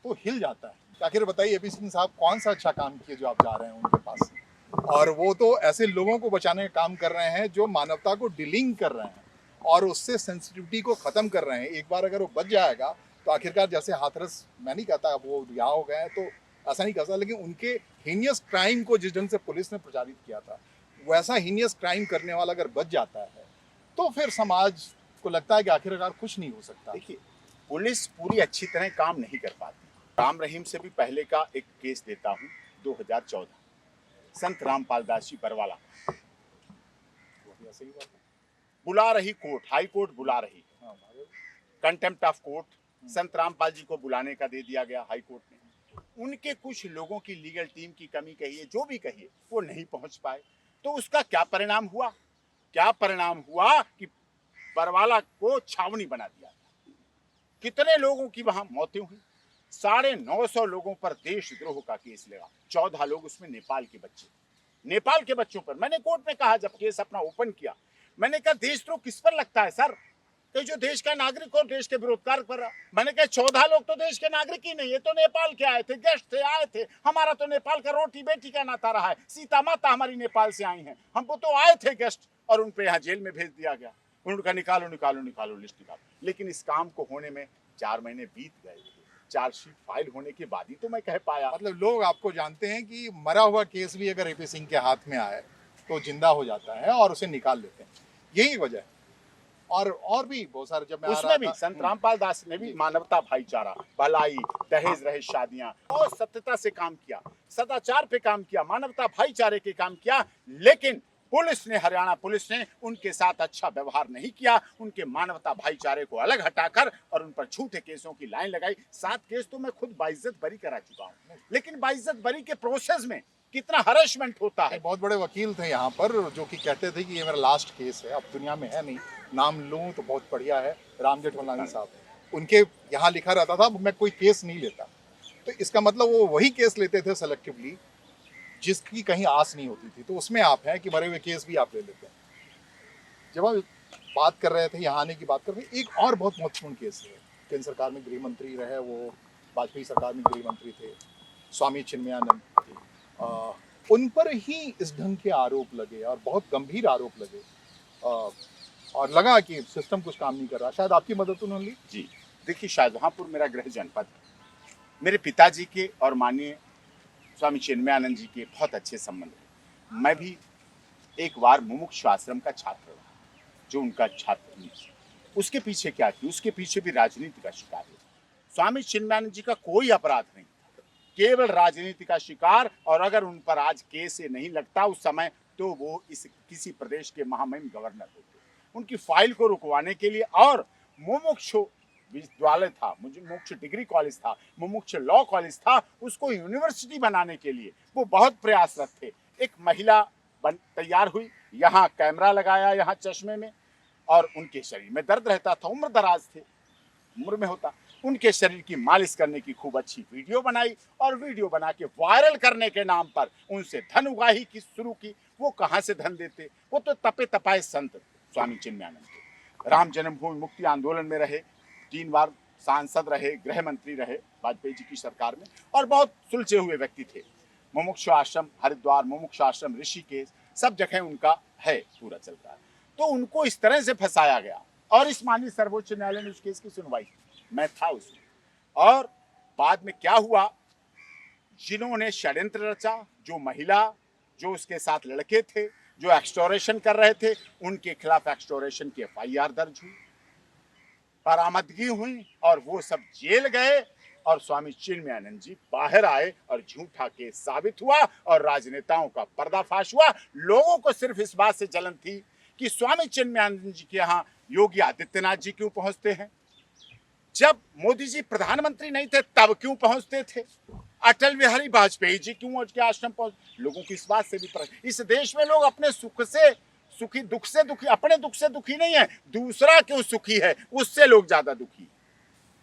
तो हिल जाता है। आखिर बताइए AP सिंह साहब कौन सा अच्छा काम किए जो आप जा रहे हैं उनके पास, और वो तो ऐसे लोगों को बचाने का काम कर रहे हैं जो मानवता को डीलिंग कर रहे हैं और उससे सेंसिटिविटी को ख़त्म कर रहे हैं। एक बार अगर वो बच जाएगा तो आखिरकार, जैसे हाथरस, मैं नहीं कहता अब वो रिहा हो गए हैं तो ऐसा नहीं कहता, लेकिन उनके हीनियस क्राइम को जिस ढंग से पुलिस ने प्रचारित किया था, वैसा हीनियस क्राइम करने वाला अगर बच जाता है तो फिर समाज को लगता है कि आखिरकार कुछ नहीं हो सकता। देखिए, पुलिस पूरी अच्छी तरह काम नहीं कर पाती। राम रहीम से भी पहले का एक केस देता हूँ, 2014, संत रामपाल दास जी बरवाला, सही बात है। बुला रही कोर्ट, हाई कोर्ट बुला रही, कंटेम्प्ट ऑफ कोर्ट, संत रामपाल जी को बुलाने का दे दिया गया हाई कोर्ट ने। उनके कुछ लोगों की लीगल टीम की कमी कहिए, जो भी कहिए, वो नहीं पहुंच पाए। तो उसका क्या परिणाम हुआ? क्या परिणाम हुआ कि बरवाला को छावनी बना दिया। कितने लोगों की वहां मौतें हुई, 950 लोगों पर देशद्रोह का केस लगा, 14 लोग उसमें नेपाल के बच्चे, नेपाल के बच्चों पर। मैंने कोर्ट में कहा, जब केस अपना ओपन किया, मैंने कहा देशद्रोह किस पर लगता है सर? कि जो देश का नागरिक और देश के विरोधकार कर रहा। मैंने कहा 14 लोग तो देश के नागरिक ही नहीं है, तो नेपाल के आए थे, गेस्ट थे, आए थे। हमारा तो नेपाल का रोटी बेटी का नाता रहा है, सीता माता हमारी नेपाल से आई हैं, हमको तो आए थे गेस्ट, और उन पे यहाँ जेल में भेज दिया गया। उन्होंने कहा निकालो निकालो निकालो लिस्ट निकालो, लेकिन इस काम को होने में 4 महीने बीत गए थे। चार्जशीट फाइल होने के बाद ही तो मैं कह पाया। मतलब लोग आपको जानते हैं कि मरा हुआ केस भी अगर एपी सिंह के हाथ में आए तो जिंदा हो जाता है और उसे निकाल लेते हैं, यही वजह है। और भी बहुत सारे, जब मैं आ रहा उसमें भी था संत रामपाल दास ने भी मानवता, भाईचारा, भलाई, दहेज रहित शादियां और सत्यता से काम किया, सदाचार पे काम किया, मानवता भाईचारे के काम किया। लेकिन पुलिस ने, हरियाणा पुलिस ने उनके साथ अच्छा व्यवहार नहीं किया, उनके मानवता भाईचारे को अलग हटाकर और उन पर झूठे केसों की लाइन लगाई। 7 केस तो मैं खुद बाइज्जत बरी करा चुका हूँ, लेकिन बाइज्जत बरी के प्रोसेस में कितना हरेसमेंट होता है। एक बहुत बड़े वकील थे यहाँ पर जो कि कहते थे कि ये मेरा लास्ट केस है, अब दुनिया में है नहीं, नाम लूँ तो बहुत बढ़िया है, राम जेठमलानी साहब, उनके यहाँ लिखा रहता था मैं कोई केस नहीं लेता। तो इसका मतलब वो वही केस लेते थे सेलेक्टिवली जिसकी कहीं आस नहीं होती थी। तो उसमें आप हैं कि मरे हुए केस भी आप ले लेते हैं। जब हम बात कर रहे थे, यहाँ आने की बात कर रहे थे, एक और बहुत महत्वपूर्ण केस है। केंद्र सरकार में गृह मंत्री रहे वो, वाजपेयी सरकार में गृह मंत्री थे, स्वामी चिन्मयानंद थे। उन पर ही इस ढंग के आरोप लगे और बहुत गंभीर आरोप लगे, और लगा कि सिस्टम कुछ काम नहीं कर रहा। शायद आपकी मदद उन्होंने ली। जी देखिए, शाहजहांपुर मेरा गृह जनपद है। मेरे पिताजी के और माननीय स्वामी चिन्मयानंद जी के बहुत अच्छे संबंध हैं। मैं भी एक बार मुमुक्षु आश्रम का छात्र रहा, जो उनका छात्र नहीं। उसके पीछे क्या थी? उसके पीछे भी राजनीति का शिकार है। स्वामी चिन्मयानंद जी का कोई अपराध नहीं, केवल राजनीति का शिकार। और अगर उन पर आज केस नहीं लगता उस समय, तो वो इस किसी प्रदेश के महामहिम गवर्नर होते। उनकी फाइल को रुकवाने के लिए, और मुमुक्षु विश्वविद्यालय था, मुझे मुमुक्षु डिग्री कॉलेज था, मुमुक्षु लॉ कॉलेज था, उसको यूनिवर्सिटी बनाने के लिए वो बहुत प्रयासरत थे। एक महिला तैयार हुई, यहाँ कैमरा लगाया, यहाँ चश्मे में, और उनके शरीर में दर्द रहता था, उम्र दराज थे, उम्र में होता। उनके शरीर की मालिश करने की खूब अच्छी वीडियो बनाई, और वीडियो बना के वायरल करने के नाम पर उनसे धन उगाही की शुरू की। वो कहाँ से धन देते? वो तो तपे तपाए संत स्वामी चिन्मयानंद थे। राम जन्मभूमि मुक्ति आंदोलन में रहे, 3 बार सांसद रहे, गृह मंत्री रहे वाजपेयी जी की सरकार में, और बहुत सुलझे हुए व्यक्ति थे। मुमुक्षु आश्रम हरिद्वार, मुमुक्षु आश्रम ऋषिकेश, सब जगह उनका है, पूरा चल रहा है। तो उनको इस तरह से फंसाया गया, और इस माननीय सर्वोच्च न्यायालय ने उस केस की सुनवाई, मैं था उसमें। और बाद में क्या हुआ, जिन्होंने षड्यंत्र रचा, जो महिला, जो उसके साथ लड़के थे, जो एक्सटोरेशन कर रहे थे, उनके खिलाफ एक्सटोरेशन की FIR दर्ज हुई, बरामदगी हुई, और वो सब जेल गए, और स्वामी चिन्मयानंद जी बाहर आए, और झूठा केस साबित हुआ, और राजनेताओं का पर्दाफाश हुआ। लोगों को सिर्फ इस बात से जलन थी कि स्वामी चिन्मयानंद जी के यहाँ योगी आदित्यनाथ जी क्यों पहुंचते हैं, जब मोदी जी प्रधानमंत्री नहीं थे तब क्यों पहुंचते थे, अटल बिहारी वाजपेयी जी क्यों उनके आश्रम पहुंच। लोगों की इस बात से भी इस देश में लोग अपने सुख से सुखी, दुख से दुखी, अपने दुख से दुखी नहीं है, दूसरा क्यों सुखी है उससे लोग ज्यादा दुखी।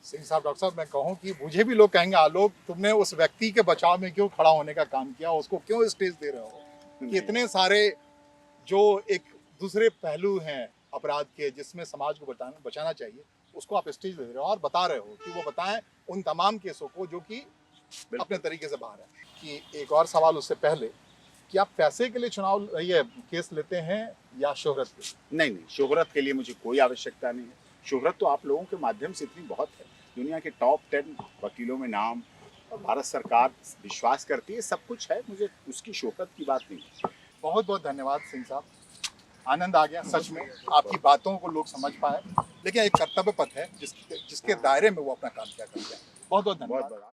सिंह साहब, डॉक्टर साहब, मैं कहूँ कि मुझे भी लोग कहेंगे आलोक तुमने उस व्यक्ति के बचाव में क्यों खड़ा होने का काम किया, उसको क्यों स्टेज दे रहे हो, कि इतने सारे जो एक दूसरे पहलू हैं अपराध के जिसमें समाज को बचाना चाहिए, उसको आप स्टेज दे रहे हो और बता रहे हो कि वो बताएं उन तमाम केसों को जो कि अपने तरीके से बाहर है। कि एक और सवाल उससे पहले, कि आप पैसे के लिए चुनाव ये केस लेते हैं या शोहरत के लिए? नहीं, शोहरत के लिए मुझे कोई आवश्यकता नहीं है। शोहरत तो आप लोगों के माध्यम से इतनी बहुत है, दुनिया के टॉप 10 वकीलों में नाम, और भारत सरकार विश्वास करती है, सब कुछ है, मुझे उसकी शोहरत की बात नहीं है। बहुत बहुत धन्यवाद सिंह साहब, आनंद आ गया सच में, आपकी बातों को लोग समझ पाए। लेकिन एक कर्तव्य पथ है जिसके दायरे में वो अपना काम किया करते हैं। बहुत बहुत धन्यवाद।